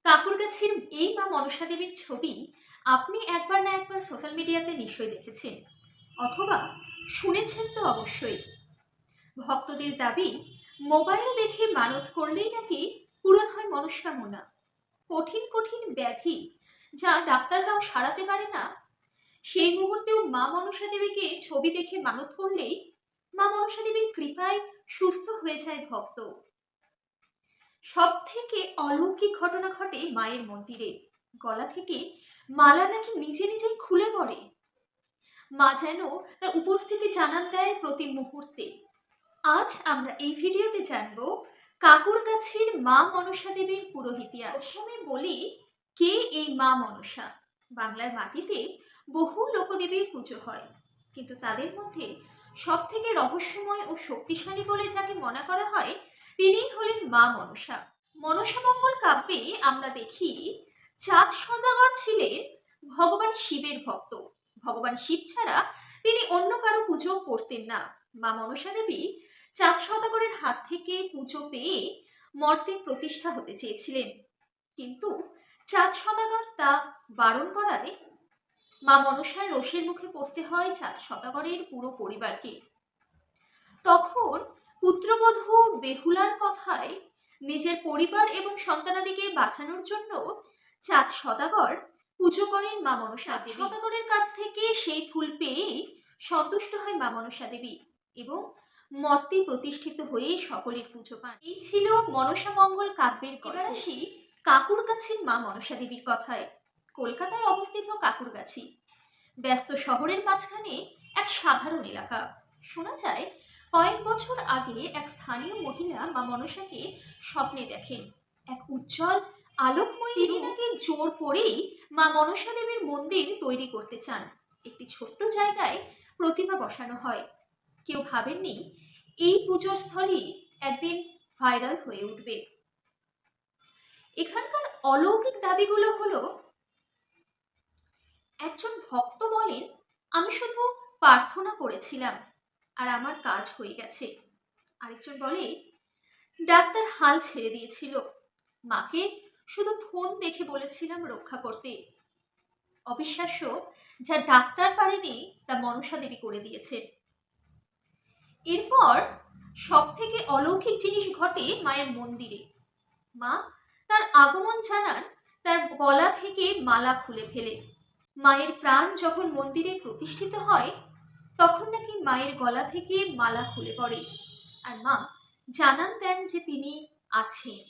কাকুরগাছির এই মা মনসা দেবীর ছবি আপনি একবার না একবার সোশ্যাল মিডিয়াতে নিশ্চয়ই দেখেছেন, অথবা শুনেছেন তো অবশ্যই। ভক্তদের দাবি, মোবাইল দেখে মানত করলেই নাকি পূরণ হয় মনস্কামনা। কঠিন কঠিন ব্যাধি যা ডাক্তাররাও সারাতে পারে না, সেই মুহূর্তেও মা মনসা দেবীকে ছবি দেখে মানত করলেই মা মনসা দেবীর কৃপায় সুস্থ হয়ে যায় ভক্ত। সব থেকে অলৌকিক ঘটনা ঘটে মায়ের মন্দিরে। গলা থেকে মালা নাকি নিজে নিজেই খুলে পড়ে। মা যেন তার উপস্থিতি জানান দেয় প্রতি মুহূর্তে। আজ আমরা এই ভিডিওতে জানবো কাকুরগাছির মা মনসা দেবীর পুরো ইতিহাস। প্রথমে বলি, কে এই মা মনসা? বাংলার মাটিতে বহু লোকদেবীর পুজো হয়, কিন্তু তাদের মধ্যে সব থেকে রহস্যময় ও শক্তিশালী বলে যাকে মনে করা হয় তিনিই হলেন মা মনসা। মনসামঙ্গল কাব্যে আমরা দেখি চাঁদ সওদাগর ছিলেন ভগবান শিবের ভক্ত। ভগবান শিব ছাড়া তিনি অন্য কারো পুজো করতেন না। মা মনসা দেবী চাঁদ সওদাগরের হাত থেকে পুজো পেয়ে মর্তে প্রতিষ্ঠা হতে চেয়েছিলেন, কিন্তু চাঁদ সওদাগর তা বারণ করায় মা মনসার রোষের মুখে পড়তে হয় চাঁদ সওদাগরের পুরো পরিবারকে। তখন পুত্রবধূ বেহুলার কথায় নিজের পরিবার এবং সন্তানাদিকে বাঁচানোর জন্য চাঁদ সওদাগর পুজো করেন মা মনসা দেবী। সওদাগরের কাছ থেকে সেই ফুল পেয়েই সন্তুষ্ট হয় মা মনসা দেবী এবং মর্তে প্রতিষ্ঠিত হয়ে সকলের পুজো পান। এই ছিল মনসা মঙ্গল কাব্যের। এবার আসি কাকুরগাছির মা মনসা দেবীর কথায়। কলকাতায় অবস্থিত কাকুরগাছি ব্যস্ত শহরের মাঝখানে এক সাধারণ এলাকা। শোনা যায় কয়েক বছর আগে এক স্থানীয় মহিলা মা মনসাকে স্বপ্নে দেখেন। এক উজ্জ্বল আলোকময়ী তিনি নাকি জোর করেই মা মনসা দেবীর মন্দির তৈরি করতে চান। একটি ছোট্ট জায়গায় প্রতিমা বসানো হয়। কেউ ভাবেননি এই পুজোর স্থলই একদিন ভাইরাল হয়ে উঠবে। এখানকার অলৌকিক দাবিগুলো হলো, একজন ভক্ত বলেন, আমি শুধু প্রার্থনা করেছিলাম আর আমার কাজ হয়ে গেছে। আরেকজন বলে, ডাক্তার হাল ছেড়ে দিয়েছিল, মাকে শুধু ফোন দেখে বলেছিলাম রক্ষা করতে। অবিশ্বাস্য, যা ডাক্তার পারেনি তা মনসা দেবী করে দিয়েছে। এরপর সব থেকে অলৌকিক জিনিস ঘটে মায়ের মন্দিরে। মা তার আগমন জানান তার গলা থেকে মালা খুলে ফেলে। মায়ের প্রাণ যখন মন্দিরে প্রতিষ্ঠিত হয় তখন নাকি মায়ের গলা থেকে মালা খুলে পড়ে, আর মা জানান দেন যে তিনি আছেন।